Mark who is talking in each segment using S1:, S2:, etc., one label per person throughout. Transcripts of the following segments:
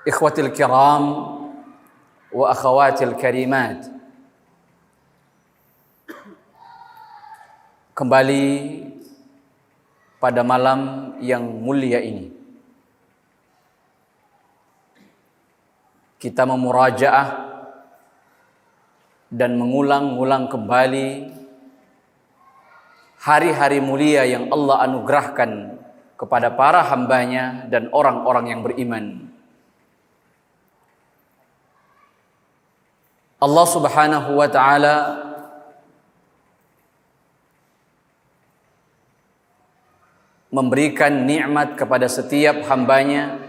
S1: Ikhwatil kiram wa akhawatil karimat, kembali pada malam yang mulia ini kita memurajaah dan mengulang-ulang kembali hari-hari mulia yang Allah anugerahkan kepada para hambanya dan orang-orang yang beriman. Allah Subhanahu wa ta'ala memberikan nikmat kepada setiap hambanya.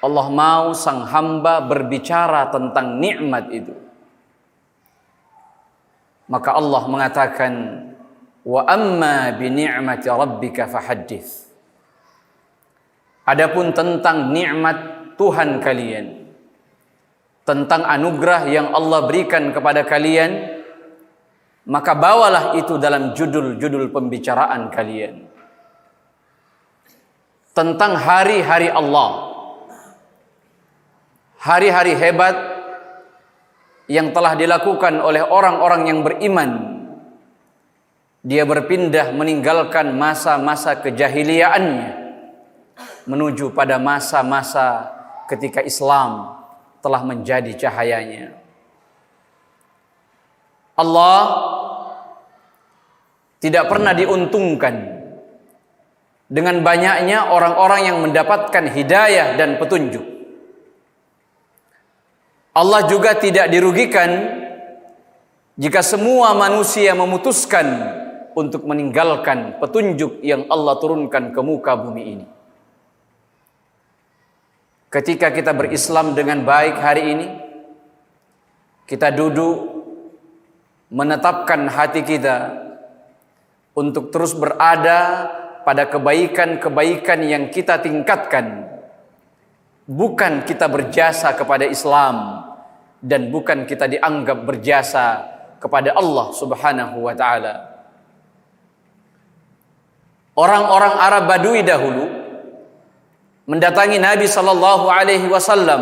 S1: Allah mau sang hamba berbicara tentang nikmat itu. Maka Allah mengatakan, wa amma bi ni'mati rabbika fahaddits. Adapun tentang nikmat Tuhan kalian, tentang anugerah yang Allah berikan kepada kalian, maka bawalah itu dalam judul-judul pembicaraan kalian. Tentang hari-hari Allah, hari-hari hebat yang telah dilakukan oleh orang-orang yang beriman. Dia berpindah meninggalkan masa-masa kejahiliaannya menuju pada masa-masa ketika Islam telah menjadi cahayanya. Allah tidak pernah diuntungkan dengan banyaknya orang-orang yang mendapatkan hidayah dan petunjuk. Allah juga tidak dirugikan jika semua manusia memutuskan untuk meninggalkan petunjuk yang Allah turunkan ke muka bumi ini. Ketika kita berislam dengan baik hari ini, kita duduk menetapkan hati kita untuk terus berada pada kebaikan-kebaikan yang kita tingkatkan. Bukan kita berjasa kepada Islam dan bukan kita dianggap berjasa kepada Allah Subhanahu wa ta'ala. Orang-orang Arab Badui dahulu mendatangi Nabi sallallahu alaihi wasallam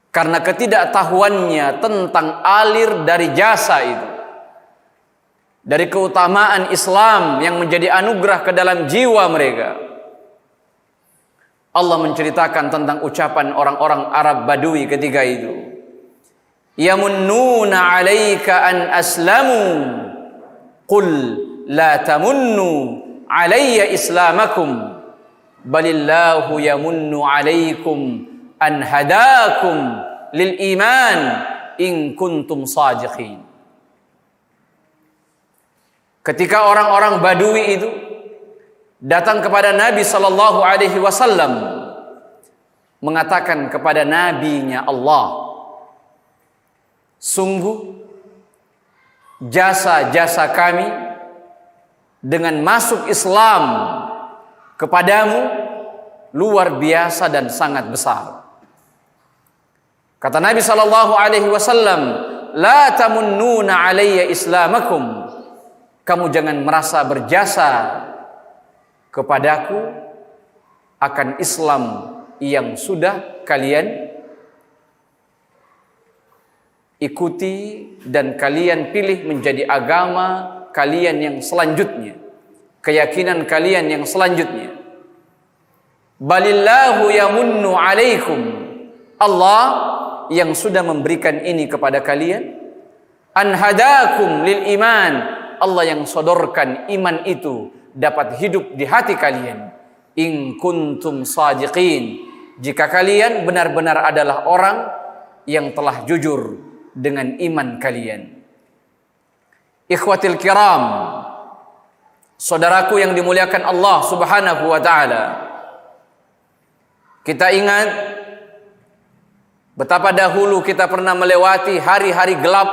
S1: karena ketidaktahuannya tentang alir dari jasa itu, dari keutamaan Islam yang menjadi anugerah ke dalam jiwa mereka. Allah menceritakan tentang ucapan orang-orang Arab Badui ketika itu. Yamunnuna 'alaika an aslamu qul la tamunnu 'alayya islamakum balillahu yamunnu 'alaikum an hadakum lil iman in kuntum shadiqin. Ketika orang-orang Badui itu datang kepada Nabi sallallahu alaihi wasallam mengatakan kepada nabinya Allah, sungguh jasa-jasa kami dengan masuk Islam kepadamu luar biasa dan sangat besar. Kata Nabi sallallahu alaihi wasallam, la tamunnuna alayya islamakum. Kamu jangan merasa berjasa kepadaku akan Islam yang sudah kalian ikuti dan kalian pilih menjadi agama kalian yang selanjutnya, keyakinan kalian yang selanjutnya. Balillahu yamunnu alaikum. Allah yang sudah memberikan ini kepada kalian. An hadakum lil iman. Allah yang sodorkan iman itu dapat hidup di hati kalian. In kuntum shadiqin. Jika kalian benar-benar adalah orang yang telah jujur dengan iman kalian. Ikhwatil kiram, saudaraku yang dimuliakan Allah Subhanahu wa ta'ala, kita ingat betapa dahulu kita pernah melewati hari-hari gelap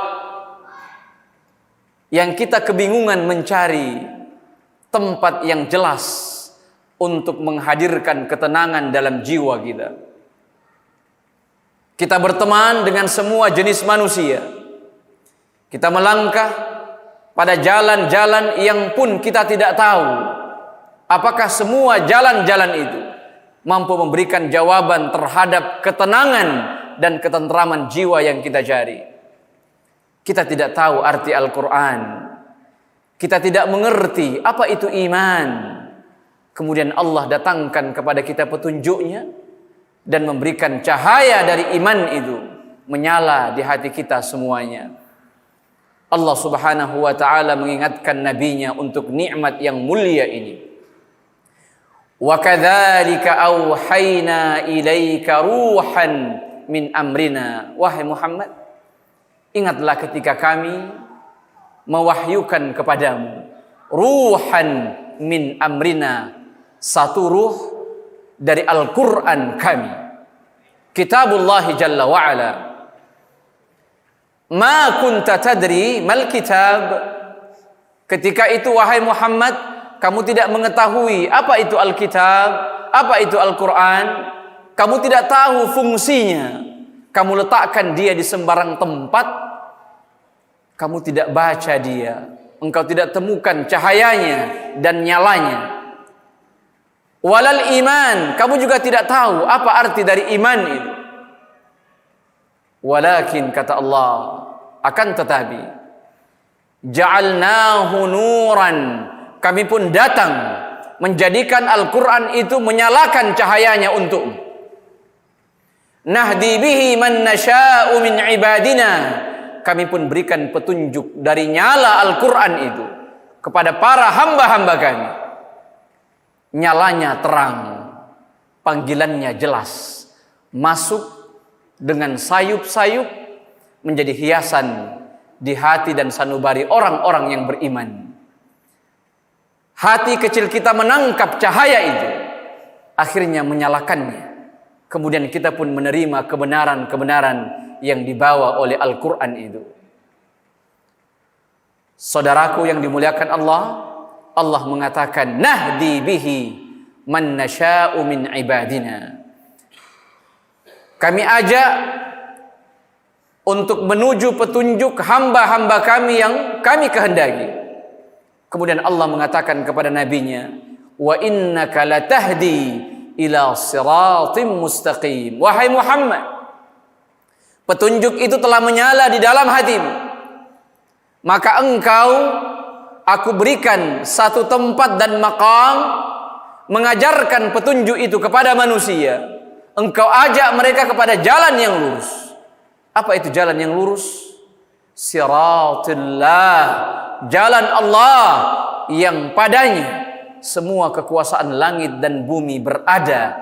S1: yang kita kebingungan mencari tempat yang jelas untuk menghadirkan ketenangan dalam jiwa kita. Kita berteman dengan semua jenis manusia. Kita melangkah pada jalan-jalan yang pun kita tidak tahu apakah semua jalan-jalan itu mampu memberikan jawaban terhadap ketenangan dan ketentraman jiwa yang kita cari. Kita tidak tahu arti Al-Quran, kita tidak mengerti apa itu iman. Kemudian Allah datangkan kepada kita petunjuknya dan memberikan cahaya dari iman itu menyala di hati kita semuanya. Allah Subhanahu wa ta'ala mengingatkan nabinya untuk nikmat yang mulia ini. Wa kadzalika auhayna ilaika ruhan min amrina. Wahai Muhammad, ingatlah ketika kami mewahyukan kepadamu ruhan min amrina, satu ruh dari Al-Quran kami, Kitabullah Jalla wa'ala. Ma kunta tadri mal kitab. Ketika itu wahai Muhammad, kamu tidak mengetahui apa itu Alkitab, apa itu Al-Quran. Kamu tidak tahu fungsinya. Kamu letakkan dia di sembarang tempat, kamu tidak baca dia, engkau tidak temukan cahayanya dan nyalanya. Walal iman, kamu juga tidak tahu apa arti dari iman itu. Walakin, kata Allah, akan tetapi, ja'alnahu nuran, kami pun datang menjadikan Al-Quran itu menyalakan cahayanya untukmu. Nahdi bihi man nasha'u min ibadina, kami pun berikan petunjuk dari nyala Al-Quran itu kepada para hamba-hamba kami. Nyalanya terang, panggilannya jelas, masuk dengan sayup-sayup menjadi hiasan di hati dan sanubari orang-orang yang beriman. Hati kecil kita menangkap cahaya itu, akhirnya menyalakannya. Kemudian kita pun menerima kebenaran-kebenaran yang dibawa oleh Al-Quran itu. Saudaraku yang dimuliakan Allah, Allah mengatakan, nahdi bihi man nasha'u min ibadina. Kami ajak untuk menuju petunjuk hamba-hamba kami yang kami kehendaki. Kemudian Allah mengatakan kepada nabinya, wa innaka latahdi ila siratim mustaqim. Wahai Muhammad, petunjuk itu telah menyala di dalam hatimu. Maka engkau, aku berikan satu tempat dan maqam mengajarkan petunjuk itu kepada manusia. Engkau ajak mereka kepada jalan yang lurus. Apa itu jalan yang lurus? Siratillah, jalan Allah yang padanya semua kekuasaan langit dan bumi berada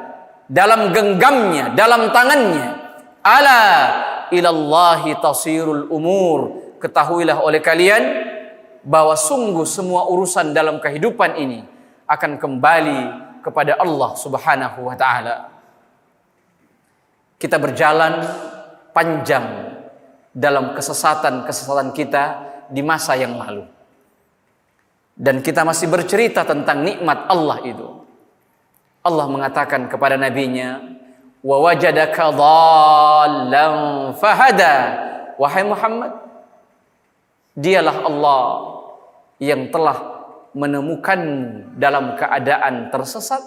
S1: dalam genggamnya, dalam tangannya. Ala ilallahi tasirul umur. Ketahuilah oleh kalian bahwa sungguh semua urusan dalam kehidupan ini akan kembali kepada Allah Subhanahu wa ta'ala. Kita berjalan panjang dalam kesesatan-kesesatan kita di masa yang lalu. Dan kita masih bercerita tentang nikmat Allah itu. Allah mengatakan kepada nabinya, wa wajadaka dhallan fahada. Wahai Muhammad, dialah Allah yang telah menemukanmu dalam keadaan tersesat,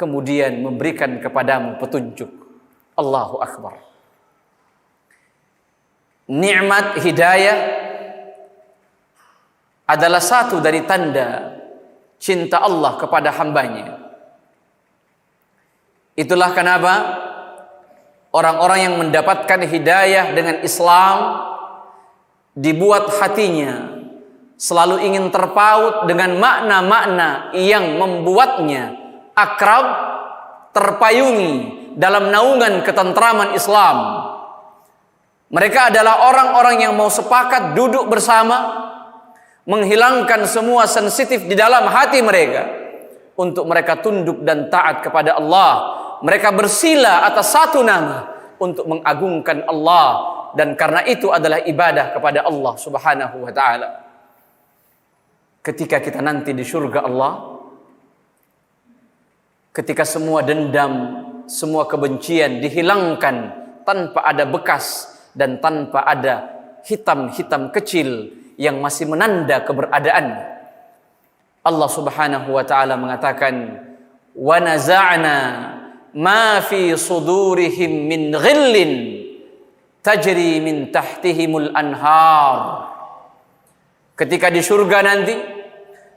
S1: kemudian memberikan kepadamu petunjuk. Allahu Akbar. Nikmat hidayah adalah satu dari tanda cinta Allah kepada hambanya. Itulah kenapa orang-orang yang mendapatkan hidayah dengan Islam dibuat hatinya selalu ingin terpaut dengan makna-makna yang membuatnya akrab, terpayungi dalam naungan ketentraman Islam. Mereka adalah orang-orang yang mau sepakat duduk bersama, menghilangkan semua sensitif di dalam hati mereka untuk mereka tunduk dan taat kepada Allah. Mereka bersila atas satu nama untuk mengagungkan Allah, dan karena itu adalah ibadah kepada Allah Subhanahu wa ta'ala. Ketika kita nanti di surga Allah, ketika semua dendam, semua kebencian dihilangkan tanpa ada bekas dan tanpa ada hitam-hitam kecil yang masih menanda keberadaan. Allah Subhanahu wa ta'ala mengatakan, wa naza'na ma fi sudurihim min ghillin tajri min tahtihimul anhar. Ketika di surga nanti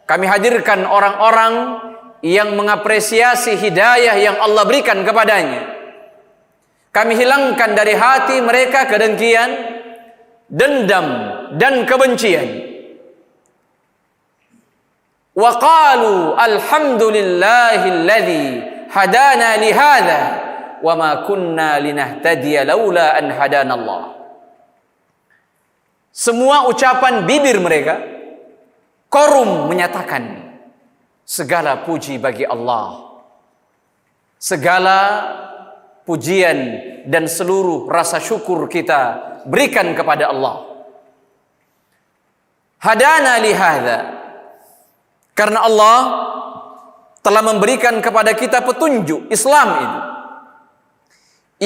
S1: kami hadirkan orang-orang yang mengapresiasi hidayah yang Allah berikan kepadanya. Kami hilangkan dari hati mereka kedengkian, dendam dan kebencian. Wa qalu alhamdulillahilladzi hadana li hadza wa ma kunna linahtadiya laula an hadanallah. Semua ucapan bibir mereka korum menyatakan segala puji bagi Allah. Segala pujian dan seluruh rasa syukur kita berikan kepada Allah. Hadana li hadza, karena Allah telah memberikan kepada kita petunjuk Islam itu,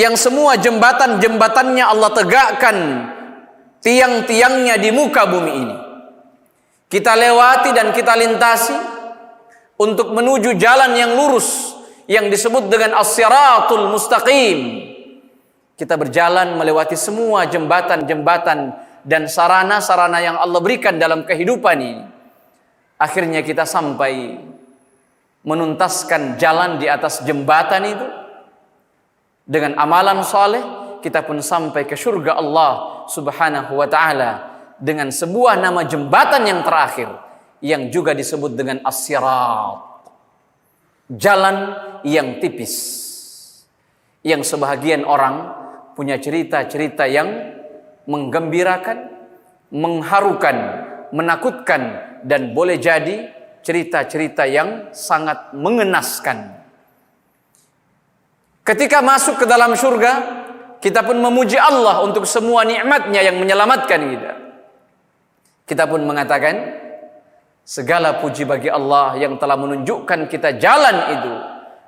S1: yang semua jembatan-jembatannya Allah tegakkan tiang-tiangnya di muka bumi ini. Kita lewati dan kita lintasi untuk menuju jalan yang lurus yang disebut dengan as-siratul mustaqim. Kita berjalan melewati semua jembatan-jembatan dan sarana-sarana yang Allah berikan dalam kehidupan ini. Akhirnya kita sampai menuntaskan jalan di atas jembatan itu. Dengan amalan saleh kita pun sampai ke surga Allah Subhanahu wa ta'ala dengan sebuah nama jembatan yang terakhir yang juga disebut dengan as-sirat. Jalan yang tipis, yang sebahagian orang punya cerita-cerita yang menggembirakan, mengharukan, menakutkan, dan boleh jadi cerita-cerita yang sangat mengenaskan. Ketika masuk ke dalam surga, kita pun memuji Allah untuk semua nikmatnya yang menyelamatkan kita. Kita pun mengatakan, segala puji bagi Allah yang telah menunjukkan kita jalan itu.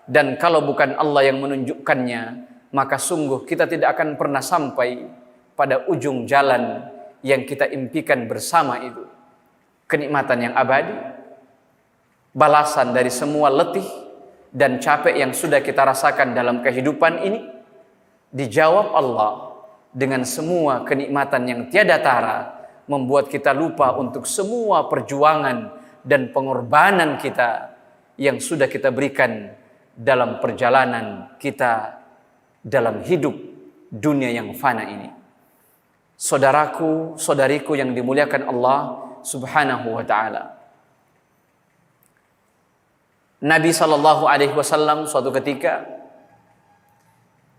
S1: Dan kalau bukan Allah yang menunjukkannya, maka sungguh kita tidak akan pernah sampai pada ujung jalan yang kita impikan bersama itu. Kenikmatan yang abadi, balasan dari semua letih dan capek yang sudah kita rasakan dalam kehidupan ini, dijawab Allah dengan semua kenikmatan yang tiada tara, membuat kita lupa untuk semua perjuangan dan pengorbanan kita yang sudah kita berikan dalam perjalanan kita dalam hidup dunia yang fana ini. Saudaraku, saudariku yang dimuliakan Allah Subhanahu wa ta'ala. Nabi SAW suatu ketika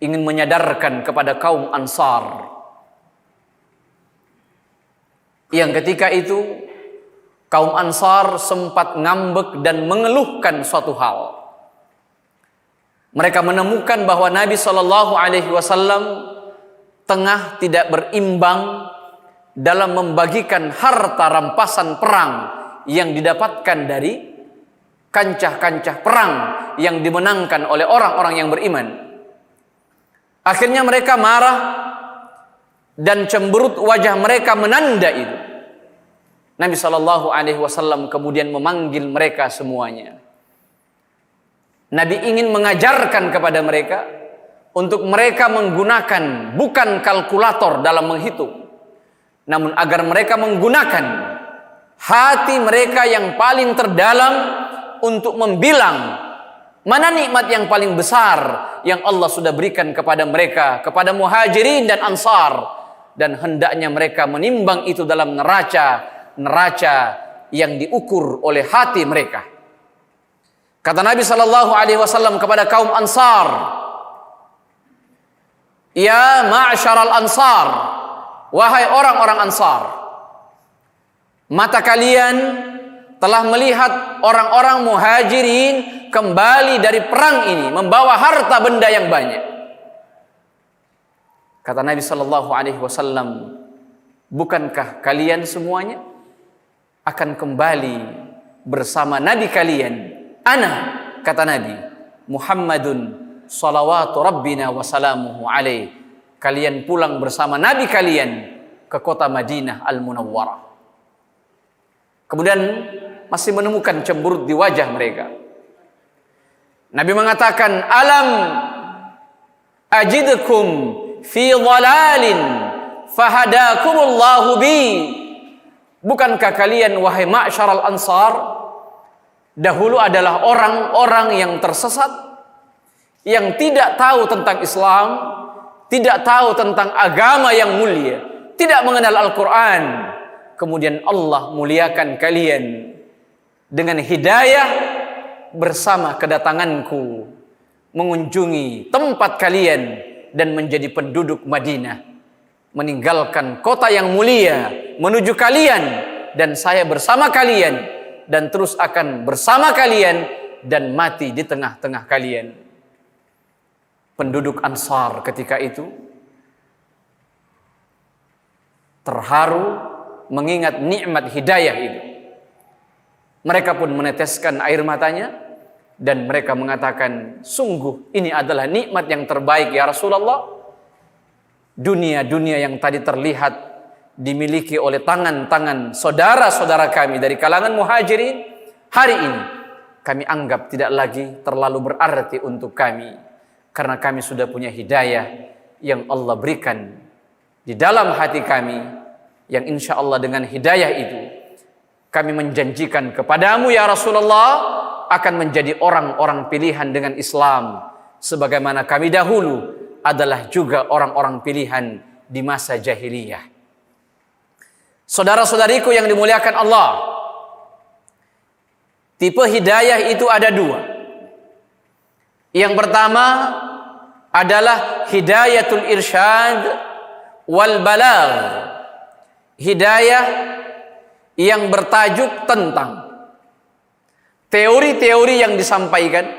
S1: ingin menyadarkan kepada kaum Ansar yang ketika itu kaum Ansar sempat ngambek dan mengeluhkan suatu hal. Mereka menemukan bahwa Nabi SAW tengah tidak berimbang dalam membagikan harta rampasan perang yang didapatkan dari kancah-kancah perang yang dimenangkan oleh orang-orang yang beriman. Akhirnya mereka marah dan cemberut wajah mereka menanda itu. Nabi SAW kemudian memanggil mereka semuanya. Nabi ingin mengajarkan kepada mereka untuk mereka menggunakan bukan kalkulator dalam menghitung, namun agar mereka menggunakan hati mereka yang paling terdalam untuk membilang mana nikmat yang paling besar yang Allah sudah berikan kepada mereka, kepada muhajirin dan ansar, dan hendaknya mereka menimbang itu dalam neraca yang diukur oleh hati mereka. Kata Nabi SAW kepada kaum Ansar, ya ma'syaral ansar, wahai orang-orang Ansar, mata kalian telah melihat orang-orang muhajirin kembali dari perang ini membawa harta benda yang banyak. Kata Nabi SAW, bukankah kalian semuanya akan kembali bersama Nabi kalian? Ana, kata Nabi, Muhammadun salawatu rabbina wa salamuhu alaih. Kalian pulang bersama Nabi kalian ke kota Madinah Al-Munawwarah. Kemudian masih menemukan cemberut di wajah mereka. Nabi mengatakan, alam ajidkum fi dhalalin fahadakumullahu bi. Bukankah kalian wahai ma'syaral ansar dahulu adalah orang-orang yang tersesat, yang tidak tahu tentang Islam, tidak tahu tentang agama yang mulia, tidak mengenal Al-Quran. Kemudian Allah muliakan kalian dengan hidayah bersama kedatanganku mengunjungi tempat kalian dan menjadi penduduk Madinah, meninggalkan kota yang mulia menuju kalian, dan saya bersama kalian dan terus akan bersama kalian dan mati di tengah-tengah kalian. Penduduk Ansar ketika itu terharu mengingat nikmat hidayah itu. Mereka pun meneteskan air matanya dan mereka mengatakan, sungguh ini adalah nikmat yang terbaik ya Rasulullah. Dunia-dunia yang tadi terlihat dimiliki oleh tangan-tangan saudara-saudara kami dari kalangan muhajirin, hari ini kami anggap tidak lagi terlalu berarti untuk kami, karena kami sudah punya hidayah yang Allah berikan di dalam hati kami, yang insya Allah dengan hidayah itu kami menjanjikan kepadamu ya Rasulullah akan menjadi orang-orang pilihan dengan Islam, sebagaimana kami dahulu adalah juga orang-orang pilihan di masa jahiliyah. Saudara-saudariku yang dimuliakan Allah, tipe hidayah itu ada dua. Yang pertama adalah hidayatul irsyad wal balagh. Hidayah yang bertajuk tentang teori-teori yang disampaikan,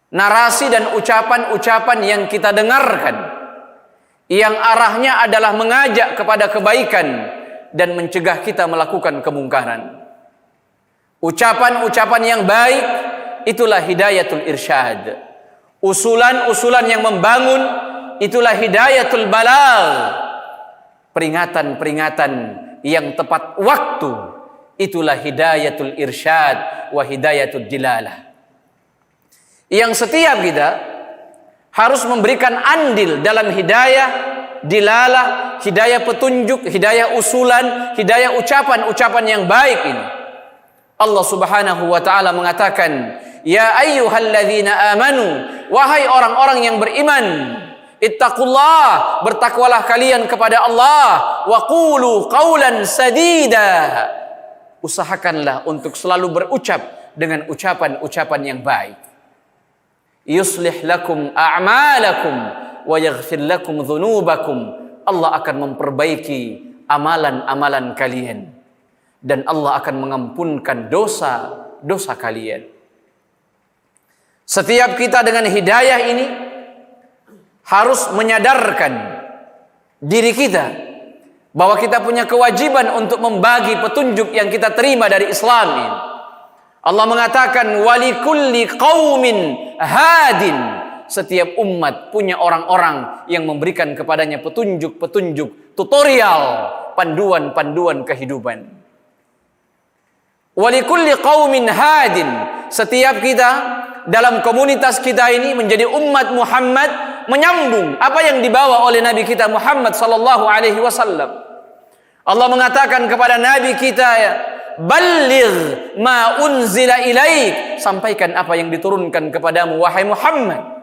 S1: narasi dan ucapan-ucapan yang kita dengarkan, yang arahnya adalah mengajak kepada kebaikan dan mencegah kita melakukan kemungkaran. Ucapan-ucapan yang baik, itulah hidayatul irsyad. Usulan-usulan yang membangun, itulah hidayatul balagh. Peringatan-peringatan yang tepat waktu, itulah hidayatul irsyad wa hidayatul dilalah. Yang setiap kita harus memberikan andil dalam hidayah dilalah, hidayah petunjuk, hidayah usulan, hidayah ucapan-ucapan yang baik ini. Allah Subhanahu wa taala mengatakan, ya ayyuhalladzina amanu, wahai orang-orang yang beriman, ittaqullah, bertakwalah kalian kepada Allah, wa qulu qawlan sadida, usahakanlah untuk selalu berucap dengan ucapan-ucapan yang baik. Yuslih lakum a'malakum wa yaghfir lakum dzunubakum. Allah akan memperbaiki amalan-amalan kalian dan Allah akan mengampunkan dosa-dosa kalian. Setiap kita dengan hidayah ini harus menyadarkan diri kita bahwa kita punya kewajiban untuk membagi petunjuk yang kita terima dari Islam ini. Allah mengatakan walikulli qaumin hadin, setiap umat punya orang-orang yang memberikan kepadanya petunjuk-petunjuk, tutorial, panduan-panduan kehidupan. Walikulli qaumin hadin, setiap kita dalam komunitas kita ini menjadi umat Muhammad, menyambung apa yang dibawa oleh Nabi kita Muhammad sallallahu alaihi wasallam. Allah mengatakan kepada Nabi kita, balligh ma unzila ilaik, sampaikan apa yang diturunkan kepadamu wahai Muhammad.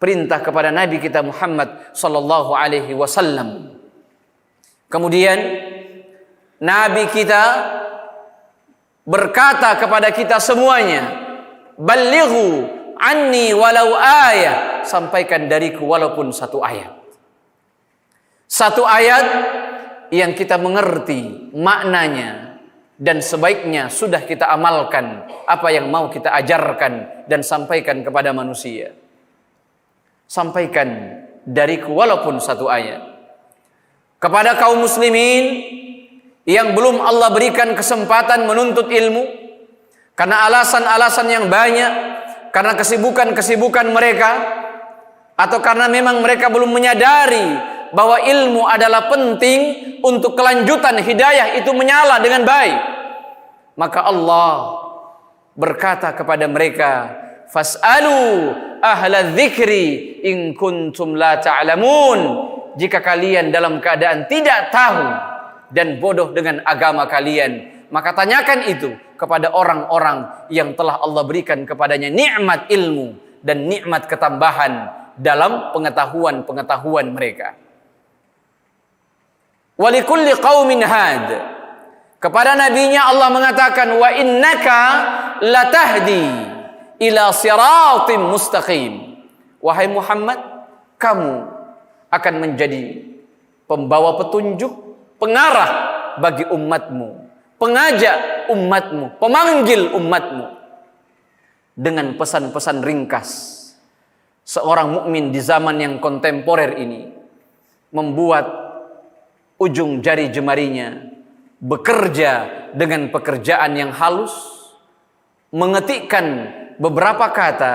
S1: Perintah kepada Nabi kita Muhammad sallallahu alaihi wasallam. Kemudian Nabi kita berkata kepada kita semuanya, ballighu anni walau ayat, sampaikan dariku walaupun satu ayat. Satu ayat yang kita mengerti maknanya dan sebaiknya sudah kita amalkan apa yang mau kita ajarkan dan sampaikan kepada manusia. Sampaikan dariku walaupun satu ayat. Kepada kaum muslimin yang belum Allah berikan kesempatan menuntut ilmu karena alasan-alasan yang banyak, karena kesibukan-kesibukan mereka, atau karena memang mereka belum menyadari bahwa ilmu adalah penting untuk kelanjutan hidayah itu menyala dengan baik, maka Allah berkata kepada mereka, Fas'alu ahla dzikri in kuntum la ta'lamun. Jika kalian dalam keadaan tidak tahu dan bodoh dengan agama kalian, maka tanyakan itu kepada orang-orang yang telah Allah berikan kepadanya nikmat ilmu dan nikmat ketambahan dalam pengetahuan mereka. Walikulli qaumin had. Kepada nabinya Allah mengatakan, wa innaka latahdi ila siratim mustaqim. Wahai Muhammad, kamu akan menjadi pembawa petunjuk, pengarah bagi umatmu, pengajak umatmu, pemanggil umatmu dengan pesan-pesan ringkas. Seorang mukmin di zaman yang kontemporer ini membuat ujung jari jemarinya bekerja dengan pekerjaan yang halus, mengetikkan beberapa kata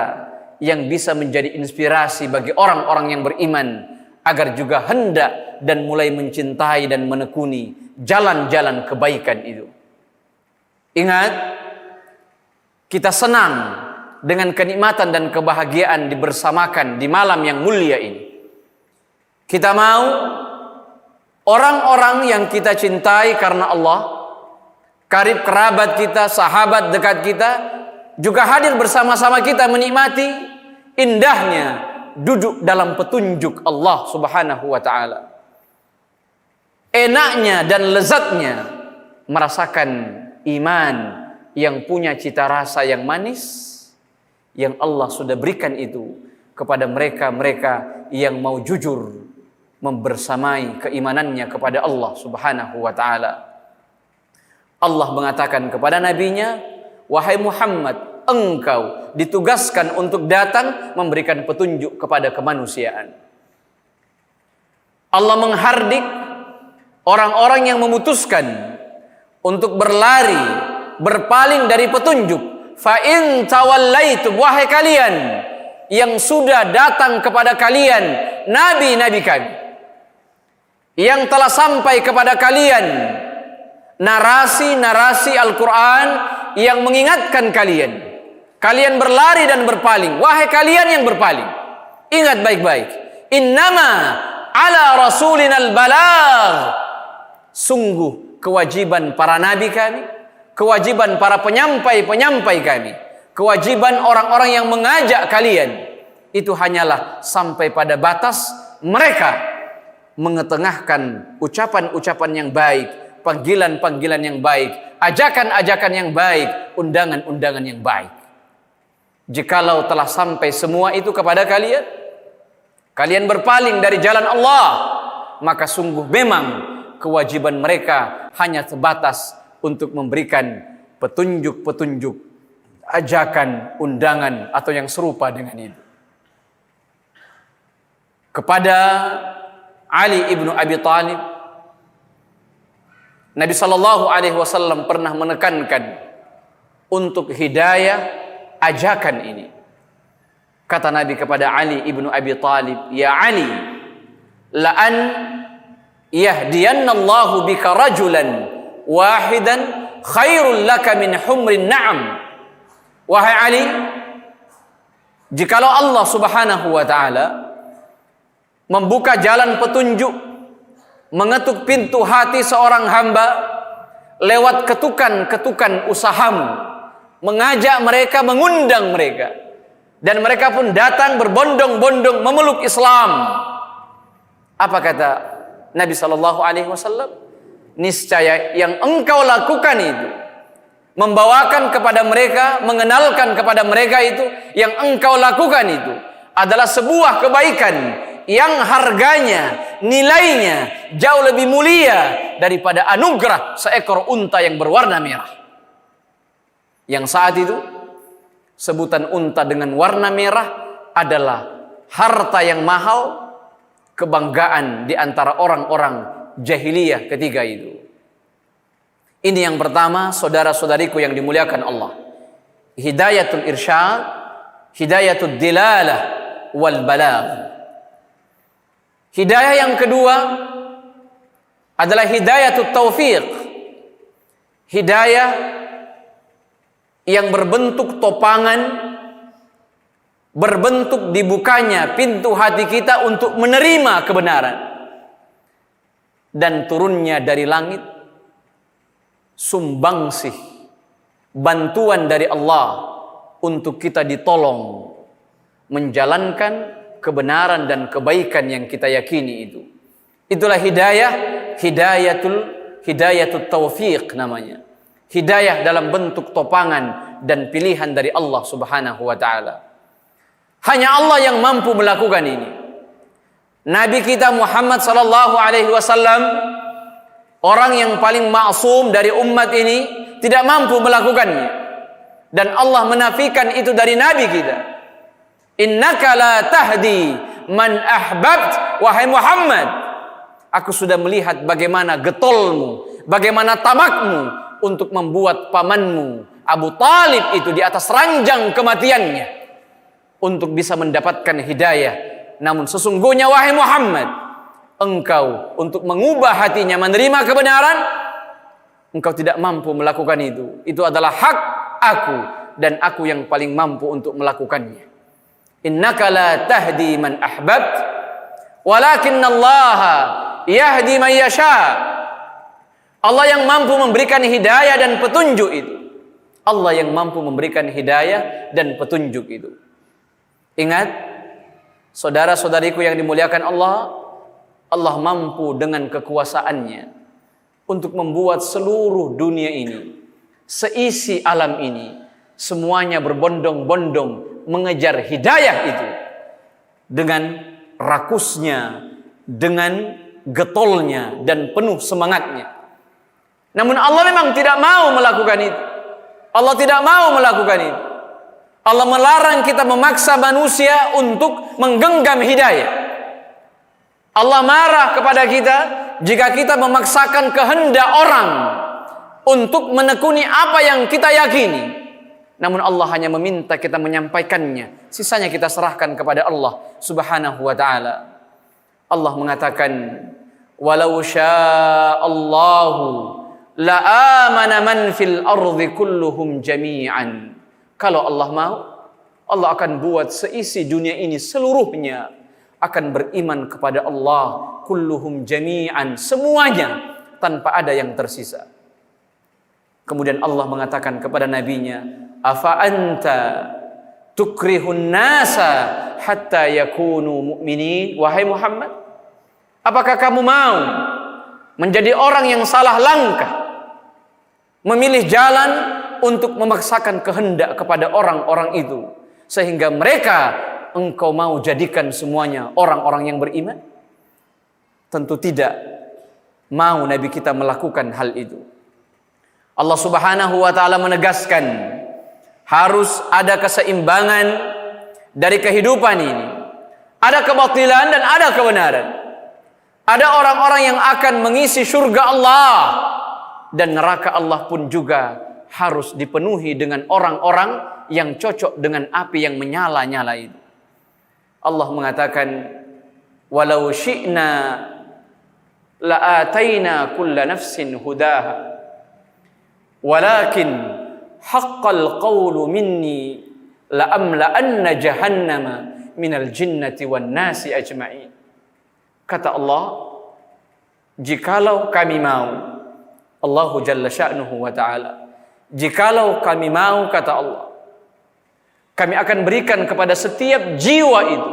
S1: yang bisa menjadi inspirasi bagi orang-orang yang beriman agar juga hendak dan mulai mencintai dan menekuni jalan-jalan kebaikan itu. Ingat, kita senang dengan kenikmatan dan kebahagiaan dibersamakan di malam yang mulia ini. Kita mau orang-orang yang kita cintai karena Allah, karib kerabat kita, sahabat dekat kita, juga hadir bersama-sama kita menikmati indahnya duduk dalam petunjuk Allah Subhanahu wa ta'ala. Enaknya dan lezatnya merasakan iman yang punya cita rasa yang manis, yang Allah sudah berikan itu kepada mereka-mereka yang mau jujur membersamai keimanannya kepada Allah Subhanahu wa ta'ala. Allah mengatakan kepada nabinya, wahai Muhammad, engkau ditugaskan untuk datang memberikan petunjuk kepada kemanusiaan. Allah menghardik orang-orang yang memutuskan untuk berlari, berpaling dari petunjuk. Fa in tawallaitum, wahai kalian yang sudah datang kepada kalian nabi-nabi kami, yang telah sampai kepada kalian narasi-narasi Al-Quran yang mengingatkan kalian, kalian berlari dan berpaling. Wahai kalian yang berpaling, ingat baik-baik, innama ala rasulinal balagh. Sungguh kewajiban para nabi kami, kewajiban para penyampai-penyampai kami, kewajiban orang-orang yang mengajak kalian, itu hanyalah sampai pada batas mereka mengetengahkan ucapan-ucapan yang baik, panggilan-panggilan yang baik, ajakan-ajakan yang baik, undangan-undangan yang baik. Jikalau telah sampai semua itu kepada kalian, kalian berpaling dari jalan Allah, maka sungguh memang kewajiban mereka hanya sebatas untuk memberikan petunjuk-petunjuk, ajakan, undangan, atau yang serupa dengan itu. Kepada Ali ibnu Abi Thalib, Nabi Shallallahu Alaihi Wasallam pernah menekankan untuk hidayah ajakan ini. Kata Nabi kepada Ali ibnu Abi Thalib, ya Ali, la an yahdiyannallahu bika rajulan wahidan khairul laka min humrin na'am. Wahai Ali, jikalau Allah Subhanahu wa ta'ala membuka jalan petunjuk, mengetuk pintu hati seorang hamba lewat ketukan-ketukan usahamu, mengajak mereka, mengundang mereka, dan mereka pun datang berbondong-bondong memeluk Islam. Apa kata Nabi Sallallahu Alaihi Wasallam? Niscaya yang engkau lakukan itu, membawakan kepada mereka, mengenalkan kepada mereka itu, yang engkau lakukan itu adalah sebuah kebaikan yang harganya, nilainya jauh lebih mulia daripada anugerah seekor unta yang berwarna merah. Yang saat itu sebutan unta dengan warna merah adalah harta yang mahal, kebanggaan di antara orang-orang jahiliyah ketika itu. Ini yang pertama, saudara-saudariku yang dimuliakan Allah. Hidayatul irsyad, hidayatul dilalah wal balagh. Hidayah yang kedua adalah hidayatul taufiq. Hidayah yang berbentuk topangan berbentuk dibukanya pintu hati kita untuk menerima kebenaran, dan turunnya dari langit sumbangsih bantuan dari Allah untuk kita ditolong menjalankan kebenaran dan kebaikan yang kita yakini itu. Itulah hidayah, hidayatul taufiq namanya. Hidayah dalam bentuk topangan dan pilihan dari Allah Subhanahu wa taala. Hanya Allah yang mampu melakukan ini. Nabi kita Muhammad sallallahu alaihi wasallam, orang yang paling maksum dari umat ini, tidak mampu melakukannya. Dan Allah menafikan itu dari Nabi kita. Innaka la tahdi man ahbabt, wahai Muhammad. Aku sudah melihat bagaimana getolmu, bagaimana tamakmu untuk membuat pamanmu Abu Talib itu di atas ranjang kematiannya untuk bisa mendapatkan hidayah. Namun sesungguhnya wahai Muhammad, engkau untuk mengubah hatinya menerima kebenaran, engkau tidak mampu melakukan itu. Itu adalah hak aku, dan aku yang paling mampu untuk melakukannya. Innaka la tahdi man ahbabt, walakinnallaha yahdi man yasha. Allah yang mampu memberikan hidayah dan petunjuk itu. Allah yang mampu memberikan hidayah dan petunjuk itu. Ingat, saudara-saudariku yang dimuliakan Allah, Allah mampu dengan kekuasaannya untuk membuat seluruh dunia ini, seisi alam ini, semuanya berbondong-bondong mengejar hidayah itu dengan rakusnya, dengan getolnya dan penuh semangatnya. Namun Allah memang tidak mau melakukan itu. Allah tidak mau melakukan itu. Allah melarang kita memaksa manusia untuk menggenggam hidayah. Allah marah kepada kita jika kita memaksakan kehendak orang untuk menekuni apa yang kita yakini. Namun Allah hanya meminta kita menyampaikannya. Sisanya kita serahkan kepada Allah Subhanahu wa ta'ala. Allah mengatakan, walau sya'allahu la'amana man fil ardi kulluhum jami'an. Kalau Allah mau, Allah akan buat seisi dunia ini seluruhnya akan beriman kepada Allah, kulluhum jami'an, semuanya tanpa ada yang tersisa. Kemudian Allah mengatakan kepada nabinya, afa anta tukrihun nasa hatta yakunu mu'minin. Wahai Muhammad, apakah kamu mau menjadi orang yang salah langkah, memilih jalan untuk memaksakan kehendak kepada orang-orang itu sehingga mereka engkau mau jadikan semuanya orang-orang yang beriman? Tentu tidak mau Nabi kita melakukan hal itu. Allah Subhanahu wa ta'ala menegaskan harus ada keseimbangan dari kehidupan ini. Ada kebatilan dan ada kebenaran. Ada orang-orang yang akan mengisi surga Allah, dan neraka Allah pun juga harus dipenuhi dengan orang-orang yang cocok dengan api yang menyala-nyala itu. Allah mengatakan, walau syi'na la'ataina kulla nafsin hudaha walakin haqqal qawlu minni la'amla'anna jahannama minal jinnati wan nasi ajma'in. Kata Allah, jikalau kami mau, Allahu jalla sya'nuhu wa ta'ala, jikalau kami mau, kata Allah, kami akan berikan kepada setiap jiwa itu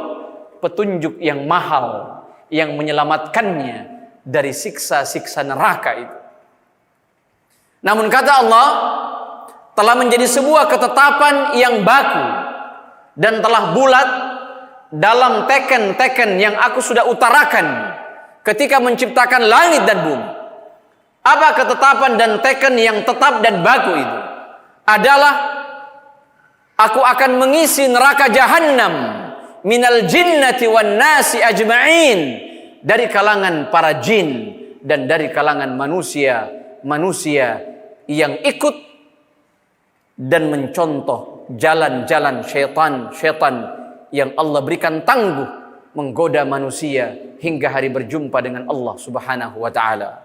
S1: petunjuk yang mahal, yang menyelamatkannya dari siksa-siksa neraka itu. Namun kata Allah, telah menjadi sebuah ketetapan yang baku dan telah bulat dalam teken-teken yang aku sudah utarakan ketika menciptakan langit dan bumi. Apa ketetapan dan teken yang tetap dan baku itu? Adalah aku akan mengisi neraka Jahannam minal jinnati wan nasi ajma'in, dari kalangan para jin dan dari kalangan manusia yang ikut dan mencontoh jalan-jalan syaitan yang Allah berikan tangguh menggoda manusia hingga hari berjumpa dengan Allah Subhanahu wa ta'ala.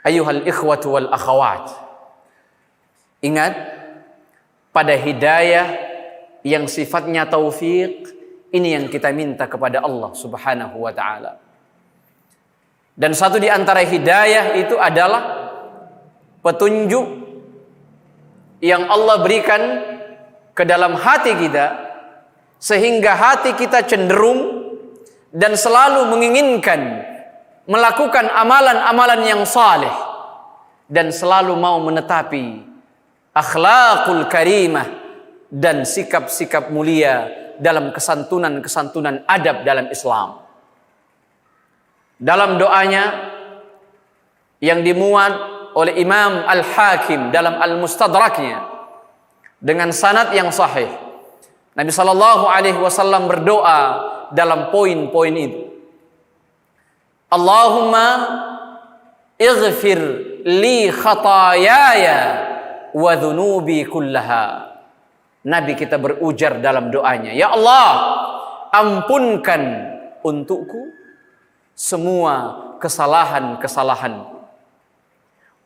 S1: Ayuhal ikhwatu wal akhawat, ingat, pada hidayah yang sifatnya taufik, ini yang kita minta kepada Allah Subhanahu wa taala. Dan satu di antara hidayah itu adalah petunjuk yang Allah berikan ke dalam hati kita, sehingga hati kita cenderung dan selalu menginginkan melakukan amalan-amalan yang saleh dan selalu mau menetapi akhlaqul karimah dan sikap-sikap mulia dalam kesantunan-kesantunan adab dalam Islam. Dalam doanya yang dimuat oleh Imam Al-Hakim dalam Al-Mustadraknya dengan sanad yang sahih, Nabi sallallahu alaihi wasallam berdoa dalam poin-poin itu. Allahumma ighfir li khataayaya wa dhunubi kullaha. Nabi kita berujar dalam doanya, ya Allah, ampunkan untukku semua kesalahan-kesalahanku.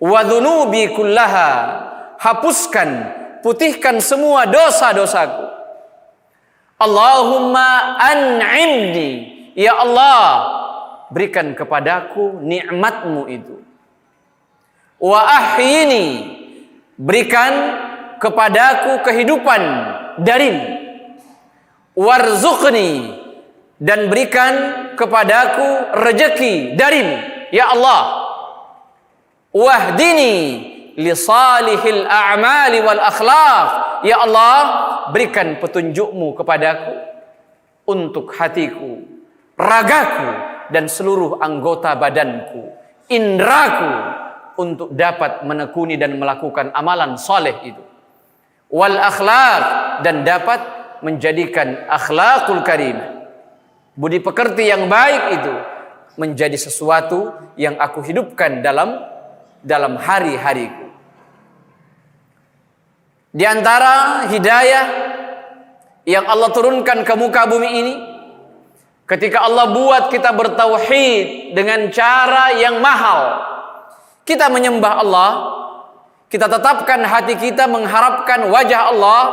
S1: Wa dhunubi kullaha, hapuskan, putihkan semua dosa-dosaku. Allahumma an'imni, ya Allah, berikan kepadaku nikmatmu itu. Wa ahyini, berikan kepadaku kehidupan darimu. Warzuqni, dan berikan kepadaku rezeki darimu, ya Allah. Wahdini li salihil a'mali wal akhlaq, ya Allah, berikan petunjukmu kepadaku untuk hatiku, ragaku, dan seluruh anggota badanku, indraku, untuk dapat menekuni dan melakukan amalan soleh itu. Wal akhlaq, dan dapat menjadikan akhlaqul karimah, budi pekerti yang baik itu menjadi sesuatu yang aku hidupkan dalam hari-hariku. Di antara hidayah yang Allah turunkan ke muka bumi ini, ketika Allah buat kita bertauhid dengan cara yang mahal, kita menyembah Allah, kita tetapkan hati kita mengharapkan wajah Allah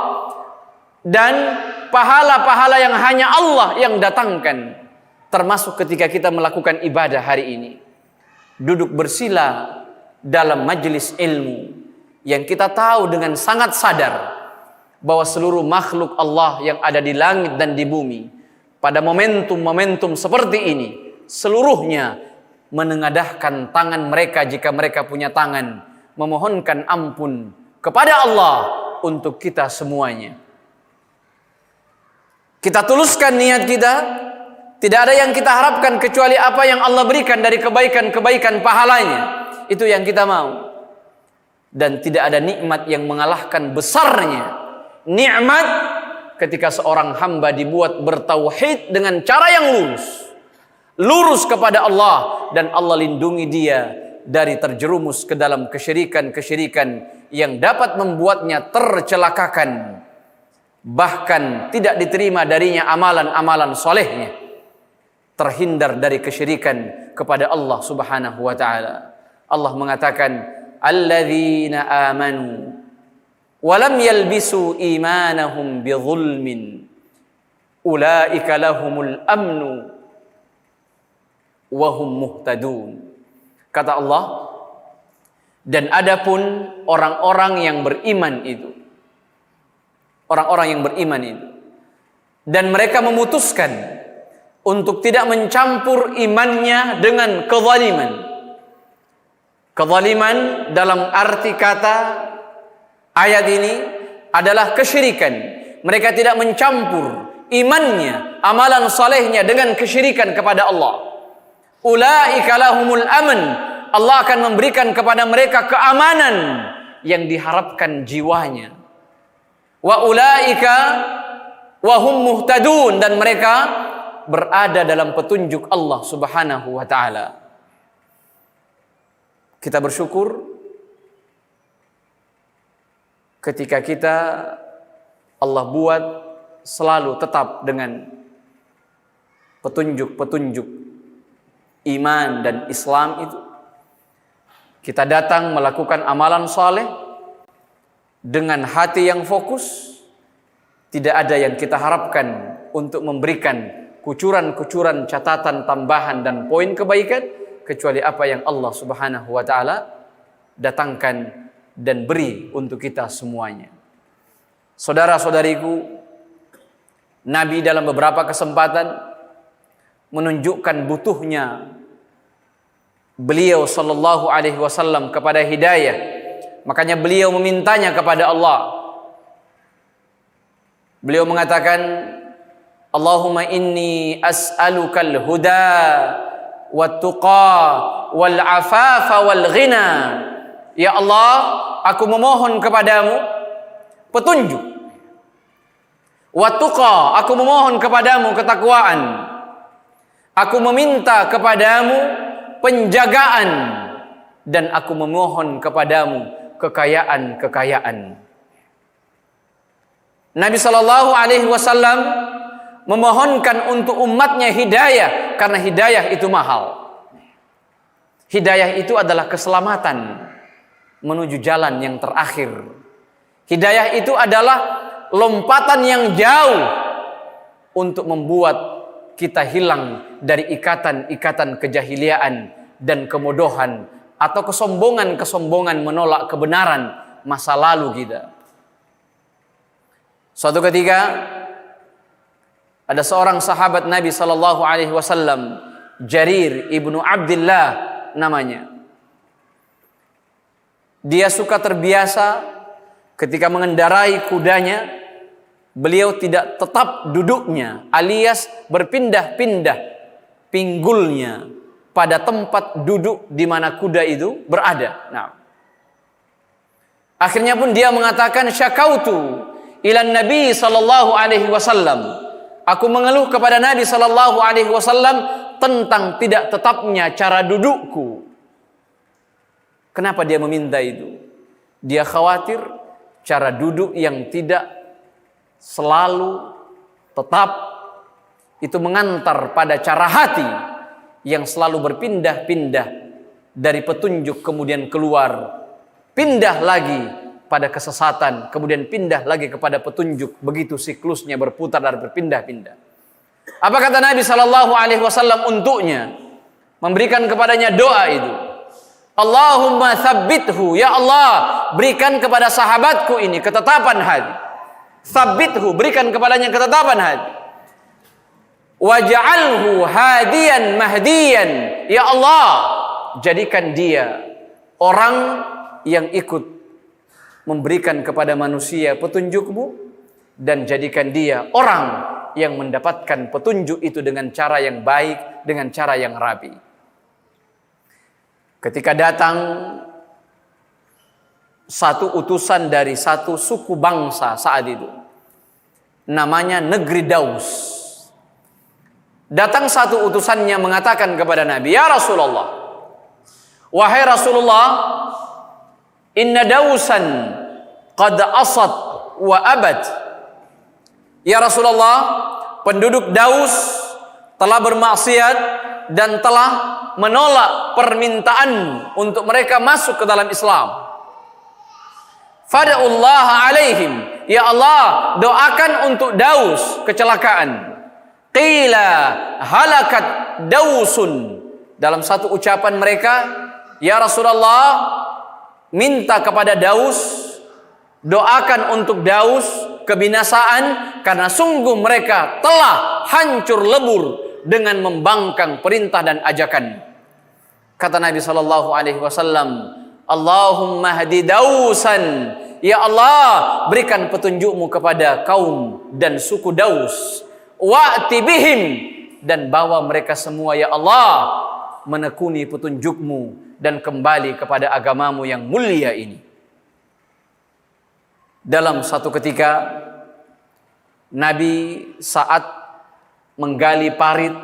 S1: dan pahala-pahala yang hanya Allah yang datangkan, termasuk ketika kita melakukan ibadah hari ini, duduk bersila dalam majelis ilmu yang kita tahu dengan sangat sadar bahwa seluruh makhluk Allah yang ada di langit dan di bumi pada momentum-momentum seperti ini seluruhnya menengadahkan tangan mereka jika mereka punya tangan, memohonkan ampun kepada Allah untuk kita semuanya. Kita tuluskan niat kita, tidak ada yang kita harapkan kecuali apa yang Allah berikan dari kebaikan-kebaikan pahalanya. Itu yang kita mau. Dan tidak ada nikmat yang mengalahkan besarnya nikmat ketika seorang hamba dibuat bertauhid dengan cara yang lurus kepada Allah, dan Allah lindungi dia dari terjerumus ke dalam kesyirikan-kesyirikan yang dapat membuatnya tercelakakan, bahkan tidak diterima darinya amalan-amalan solehnya, terhindar dari kesyirikan kepada Allah Subhanahu wa taala. Allah mengatakan, alladzina amanu wa lam yalbisu imanahum bidzulmin ulaika lahumul amnu wa hum muhtadun. Kata Allah, dan adapun orang-orang yang beriman itu, orang-orang yang beriman itu, dan mereka memutuskan untuk tidak mencampur imannya dengan kezaliman. Kezaliman dalam arti kata ayat ini adalah kesyirikan. Mereka tidak mencampur imannya, amalan salehnya dengan kesyirikan kepada Allah. Ulaika lahumul aman, Allah akan memberikan kepada mereka keamanan yang diharapkan jiwanya. Wa ulaika wa hum muhtadun, dan mereka berada dalam petunjuk Allah Subhanahu wa taala. Kita bersyukur ketika kita Allah buat selalu tetap dengan petunjuk-petunjuk iman dan Islam itu. Kita datang melakukan amalan saleh dengan hati yang fokus, tidak ada yang kita harapkan untuk memberikan kucuran-kucuran catatan tambahan dan poin kebaikan kecuali apa yang Allah Subhanahu wa taala datangkan dan beri untuk kita semuanya. Saudara-saudariku, Nabi dalam beberapa kesempatan menunjukkan butuhnya beliau sallallahu alaihi wasallam kepada hidayah. Makanya beliau memintanya kepada Allah. Beliau mengatakan, Allahumma inni as'alukal huda wat tuqa wal afafa wal ghina. Ya Allah, aku memohon kepadamu petunjuk. Wat tuqa, aku memohon kepadamu ketakwaan. Aku meminta kepadamu penjagaan dan aku memohon kepadamu kekayaan-kekayaan. Nabi sallallahu alaihi wasallam memohonkan untuk umatnya hidayah karena hidayah itu mahal. Hidayah itu adalah keselamatan menuju jalan yang terakhir. Hidayah itu adalah lompatan yang jauh untuk membuat kita hilang dari ikatan-ikatan kejahiliaan dan kemodohan atau kesombongan-kesombongan menolak kebenaran masa lalu kita. Suatu ketika ada seorang sahabat Nabi sallallahu alaihi wasallam, Jarir ibnu Abdullah namanya. Dia suka terbiasa ketika mengendarai kudanya, beliau tidak tetap duduknya, alias berpindah-pindah pinggulnya pada tempat duduk di mana kuda itu berada. Nah, akhirnya pun dia mengatakan, syakautu ilan Nabi sallallahu alaihi wasallam. Aku mengeluh kepada Nabi sallallahu alaihi wasallam tentang tidak tetapnya cara dudukku. Kenapa dia meminta itu? Dia khawatir cara duduk yang tidak selalu tetap itu mengantar pada cara hati yang selalu berpindah-pindah dari petunjuk kemudian keluar, pindah lagi pada kesesatan, kemudian pindah lagi kepada petunjuk. Begitu siklusnya berputar dan berpindah-pindah. Apa kata Nabi sallallahu alaihi wasallam untuknya? Memberikan kepadanya doa itu. Allahumma tsabbithu, ya Allah, berikan kepada sahabatku ini ketetapan hati. Tsabbithu, berikan kepadanya ketetapan hati. Waj'alhu hadiyan mahdiyan, ya Allah, jadikan dia orang yang ikut memberikan kepada manusia petunjukmu dan jadikan dia orang yang mendapatkan petunjuk itu dengan cara yang baik, dengan cara yang rapi. Ketika datang satu utusan dari satu suku bangsa saat itu, namanya negeri Daus. Datang satu utusannya mengatakan kepada Nabi, ya Rasulullah, wahai Rasulullah, inna Dausan qad asad wa abad. Ya Rasulullah, penduduk Daus telah bermaksiat dan telah menolak permintaan untuk mereka masuk ke dalam Islam. Fad'ullaha alaihim, ya Allah, doakan untuk Daus kecelakaan. Qila halakat Dausun. Dalam satu ucapan mereka, ya Rasulullah, minta kepada Daus, doakan untuk Daus kebinasaan karena sungguh mereka telah hancur lebur dengan membangkang perintah dan ajakan. Kata Nabi sallallahu alaihi wasallam, Allahumma hadi Dausan, ya Allah, berikan petunjukmu kepada kaum dan suku Daus. Wa'ti bihim, dan bawa mereka semua ya Allah menekuni petunjukmu dan kembali kepada agamamu yang mulia ini. Dalam satu ketika Nabi saat menggali parit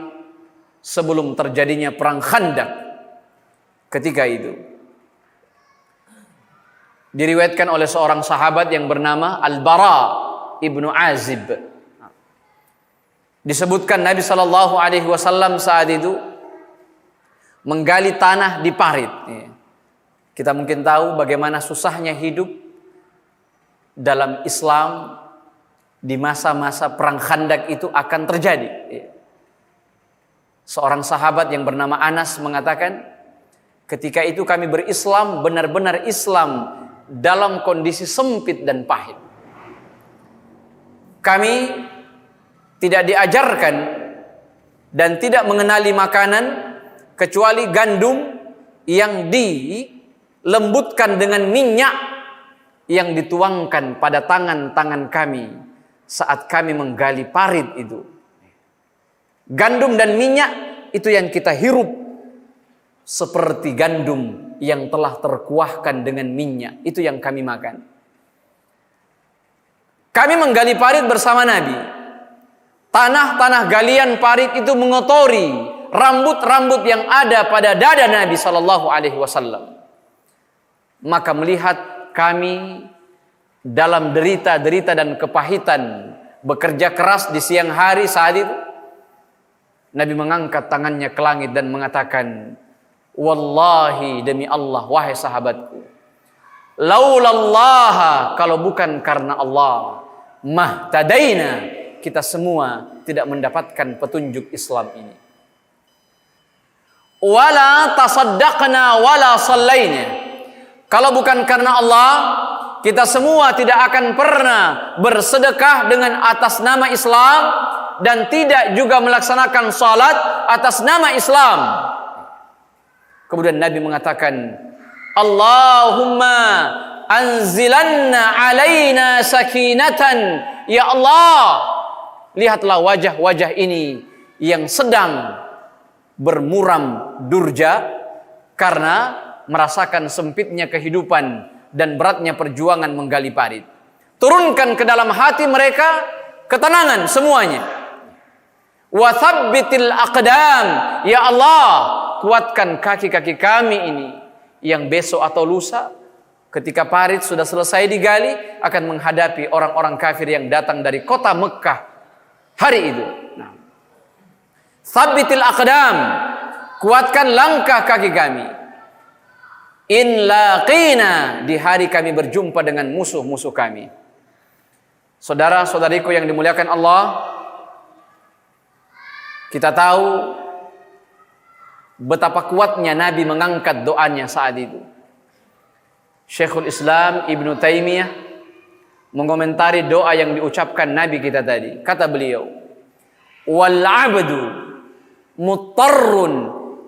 S1: sebelum terjadinya perang Khandaq, ketika itu diriwayatkan oleh seorang sahabat yang bernama Al-Bara ibnu Azib. Disebutkan Nabi sallallahu alaihi wasallam saat itu menggali tanah di parit. Kita mungkin tahu bagaimana susahnya hidup dalam Islam di masa-masa perang Khandak itu akan terjadi. Seorang sahabat yang bernama Anas mengatakan, ketika itu kami berislam, benar-benar Islam dalam kondisi sempit dan pahit. Kami tidak diajarkan dan tidak mengenali makanan kecuali gandum yang dilembutkan dengan minyak yang dituangkan pada tangan-tangan kami saat kami menggali parit itu. Gandum dan minyak itu yang kita hirup seperti gandum yang telah terkuahkan dengan minyak. Itu yang kami makan. Kami menggali parit bersama Nabi. Tanah-tanah galian parit itu mengotori rambut-rambut yang ada pada dada Nabi SAW. Maka melihat kami dalam derita-derita dan kepahitan, bekerja keras di siang hari saat itu, Nabi mengangkat tangannya ke langit dan mengatakan, wallahi, demi Allah, wahai sahabatku, laulallaha, kalau bukan karena Allah, mahtadaina, kita semua tidak mendapatkan petunjuk Islam ini. Wala tasaddaqna wala sallaina, kalau bukan karena Allah, kita semua tidak akan pernah bersedekah dengan atas nama Islam dan tidak juga melaksanakan salat atas nama Islam. Kemudian Nabi mengatakan, Allahumma anzilanna alaina sakinatan. Ya Allah, lihatlah wajah-wajah ini yang sedang bermuram durja karena merasakan sempitnya kehidupan dan beratnya perjuangan menggali parit. Turunkan ke dalam hati mereka ketenangan semuanya. Wa thabbitil aqdam, ya Allah, kuatkan kaki-kaki kami ini yang besok atau lusa ketika parit sudah selesai digali akan menghadapi orang-orang kafir yang datang dari kota Mekah hari itu. Thabbitil aqdam, kuatkan langkah kaki kami. In laqina, di hari kami berjumpa dengan musuh-musuh kami. Saudara-saudariku yang dimuliakan Allah, kita tahu betapa kuatnya Nabi mengangkat doanya saat itu. Syekhul Islam Ibnu Taimiyah mengomentari doa yang diucapkan Nabi kita tadi. Kata beliau, wal 'abdu muttarrun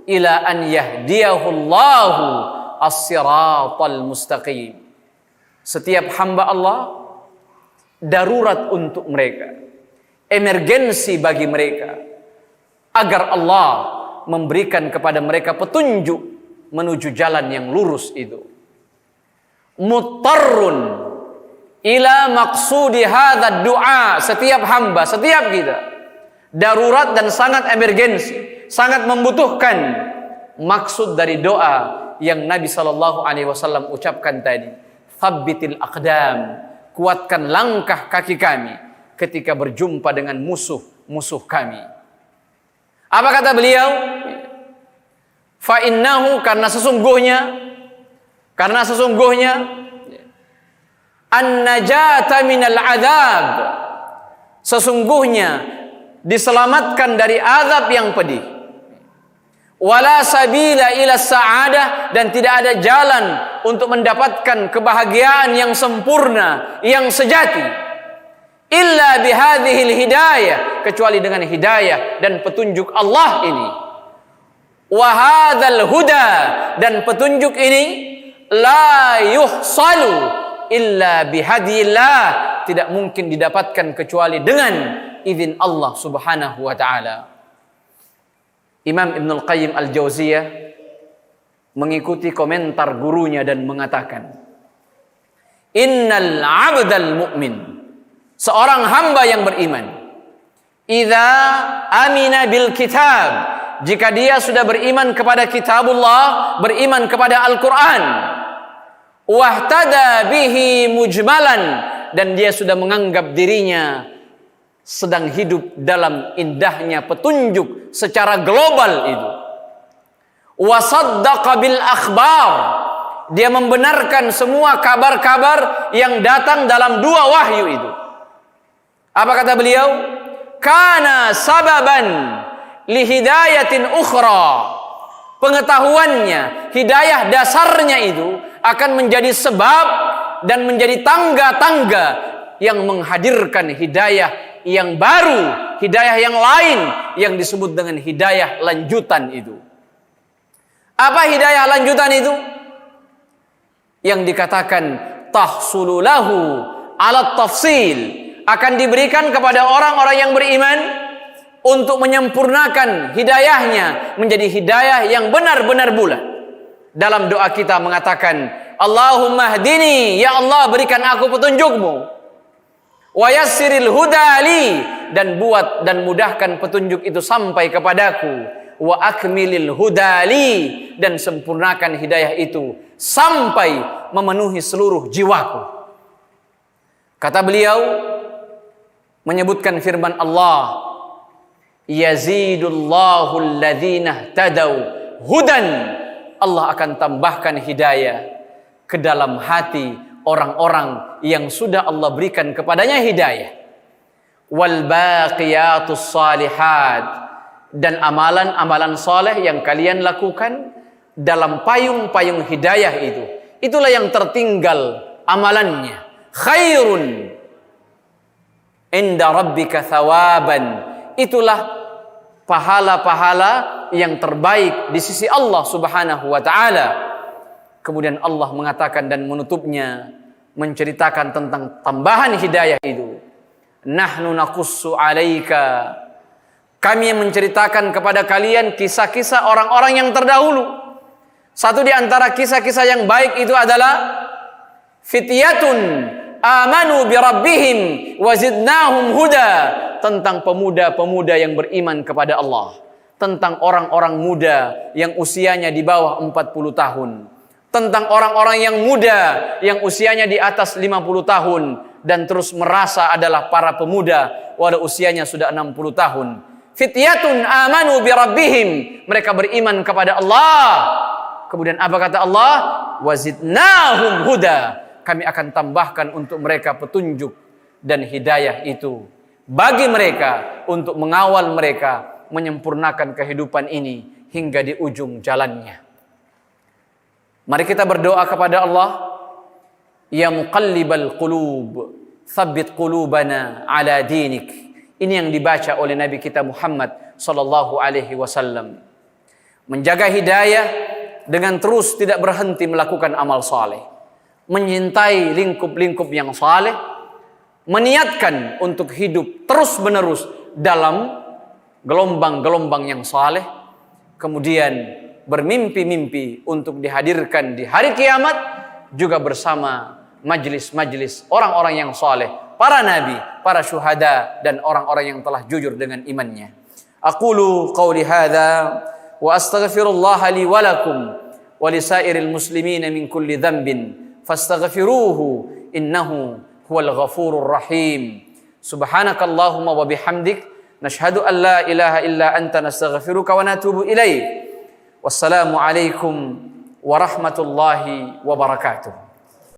S1: ila an yahdiyahu Allahu as-siratal mustaqim. Setiap hamba Allah darurat untuk mereka, emergensi bagi mereka, agar Allah memberikan kepada mereka petunjuk menuju jalan yang lurus itu. Muttarrun ila maqsudi hadzal du'a, setiap hamba, setiap kita darurat dan sangat emergensi, sangat membutuhkan maksud dari doa yang Nabi SAW ucapkan tadi. Thabbitil aqdam, kuatkan langkah kaki kami ketika berjumpa dengan musuh-musuh kami. Apa kata beliau? Fa innahu, karena sesungguhnya an-najata minal adzab, sesungguhnya diselamatkan dari azab yang pedih. Wala sabila ila sa'adah, dan tidak ada jalan untuk mendapatkan kebahagiaan yang sempurna, yang sejati, illa bihadhil hidayah, kecuali dengan hidayah dan petunjuk Allah ini. Wa hadzal huda, dan petunjuk ini la yuhsalu illa bihadillah, tidak mungkin didapatkan kecuali dengan izin Allah Subhanahu wa taala. Imam Ibnul Qayyim Al-Jauziyah mengikuti komentar gurunya dan mengatakan, innal 'abdal mu'min, seorang hamba yang beriman, idza amina bil kitab, jika dia sudah beriman kepada kitabullah, beriman kepada Al-Quran, wahtada bihi mujmalan, dan dia sudah menganggap dirinya sedang hidup dalam indahnya petunjuk secara global itu. Wasaddaqa bil akhbar, dia membenarkan semua kabar-kabar yang datang dalam dua wahyu itu. Apa kata beliau? Kana sababan lihidayatin ukhra. Pengetahuannya, hidayah dasarnya itu akan menjadi sebab dan menjadi tangga-tangga yang menghadirkan hidayah yang baru, hidayah yang lain yang disebut dengan hidayah lanjutan itu. Apa hidayah lanjutan itu? Yang dikatakan tahsululahu ala tafsil, akan diberikan kepada orang-orang yang beriman untuk menyempurnakan hidayahnya menjadi hidayah yang benar-benar bulat. Dalam doa kita mengatakan, Allahumma hdini, ya Allah berikan aku petunjukmu. Wa yassiril huda li, dan buat dan mudahkan petunjuk itu sampai kepadaku. Wa akmilil huda li, dan sempurnakan hidayah itu sampai memenuhi seluruh jiwaku. Kata beliau menyebutkan firman Allah, yazidullahu alladhina ihtadaw hudan. Allah akan tambahkan hidayah ke dalam hati orang-orang yang sudah Allah berikan kepadanya hidayah. Wal baqiyatus salihat, dan amalan-amalan saleh yang kalian lakukan dalam payung-payung hidayah itu, itulah yang tertinggal amalannya. Khairun inda rabbika thawaban, itulah pahala-pahala yang terbaik di sisi Allah Subhanahu wa taala. Kemudian Allah mengatakan dan menutupnya menceritakan tentang tambahan hidayah itu. Nahnu naqussu 'alaika, kami yang menceritakan kepada kalian kisah-kisah orang-orang yang terdahulu. Satu di antara kisah-kisah yang baik itu adalah fityatun amanu bi rabbihim wa zidnahum huda, tentang pemuda-pemuda yang beriman kepada Allah, tentang orang-orang muda yang usianya di bawah 40 tahun, tentang orang-orang yang muda yang usianya di atas 50 tahun dan terus merasa adalah para pemuda walau usianya sudah 60 tahun. Fityatun amanu bi rabbihim, mereka beriman kepada Allah. Kemudian apa kata Allah? Wazidnahum huda, kami akan tambahkan untuk mereka petunjuk dan hidayah itu bagi mereka untuk mengawal mereka menyempurnakan kehidupan ini hingga di ujung jalannya. Mari kita berdoa kepada Allah, ya muqallibal qulub, tsabbit qulubana ala dinik. Ini yang dibaca oleh Nabi kita Muhammad sallallahu alaihi wasallam. Menjaga hidayah dengan terus tidak berhenti melakukan amal saleh, menyintai lingkup-lingkup yang saleh, meniatkan untuk hidup terus-menerus dalam gelombang-gelombang yang saleh, kemudian bermimpi-mimpi untuk dihadirkan di hari kiamat juga bersama majlis-majlis orang-orang yang saleh, para nabi, para syuhada, dan orang-orang yang telah jujur dengan imannya. Aqulu qawli hadza wa astaghfirullah li wa lakum wa lisairil muslimina min kulli dhanbin fastaghfiruhu innahu huwal ghafurur rahim. Subhanakallahumma wa bihamdik nashhadu an la ilaha illa anta nastaghfiruka wa natubu ilaik. Wassalamu alaikum warahmatullahi wabarakatuh.